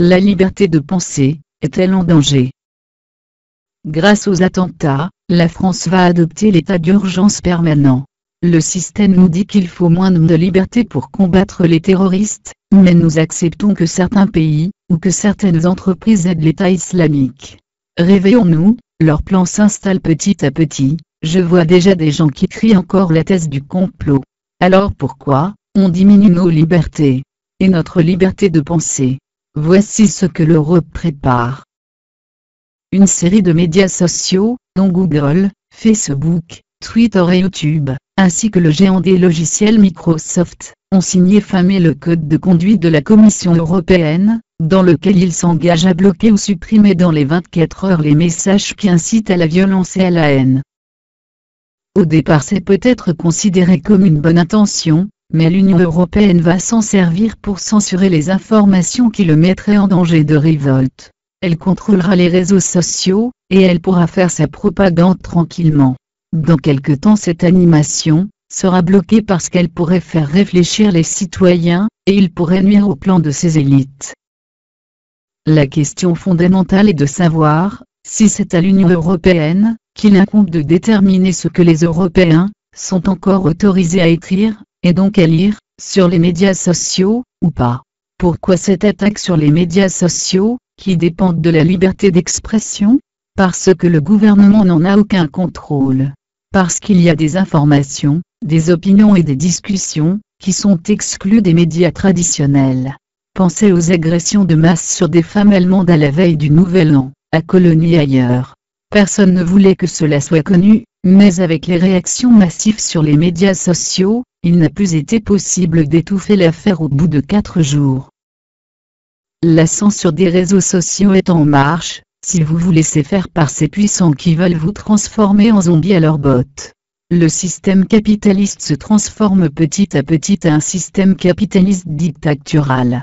La liberté de penser, est-elle en danger? Grâce aux attentats, la France va adopter l'état d'urgence permanent. Le système nous dit qu'il faut moins de liberté pour combattre les terroristes, mais nous acceptons que certains pays, ou que certaines entreprises aident l'État islamique. Réveillons-nous, leur plan s'installe petit à petit, je vois déjà des gens qui crient encore la thèse du complot. Alors pourquoi, on diminue nos libertés, et notre liberté de penser? Voici ce que l'Europe prépare. Une série de médias sociaux, dont Google, Facebook, Twitter et YouTube, ainsi que le géant des logiciels Microsoft, ont signé fin mai le code de conduite de la Commission européenne, dans lequel ils s'engagent à bloquer ou supprimer dans les 24 heures les messages qui incitent à la violence et à la haine. Au départ, c'est peut-être considéré comme une bonne intention, mais l'Union européenne va s'en servir pour censurer les informations qui le mettraient en danger de révolte. Elle contrôlera les réseaux sociaux, et elle pourra faire sa propagande tranquillement. Dans quelque temps, cette animation sera bloquée parce qu'elle pourrait faire réfléchir les citoyens, et il pourrait nuire au plan de ces élites. La question fondamentale est de savoir si c'est à l'Union européenne qu'il incombe de déterminer ce que les Européens sont encore autorisés à écrire, et donc à lire, sur les médias sociaux, ou pas. Pourquoi cette attaque sur les médias sociaux, qui dépendent de la liberté d'expression? Parce que le gouvernement n'en a aucun contrôle. Parce qu'il y a des informations, des opinions et des discussions, qui sont exclues des médias traditionnels. Pensez aux agressions de masse sur des femmes allemandes à la veille du Nouvel An, à Cologne et ailleurs. Personne ne voulait que cela soit connu, mais avec les réactions massives sur les médias sociaux, il n'a plus été possible d'étouffer l'affaire au bout de 4 jours. La censure des réseaux sociaux est en marche, si vous vous laissez faire par ces puissants qui veulent vous transformer en zombie à leur botte. Le système capitaliste se transforme petit à petit à un système capitaliste dictatorial.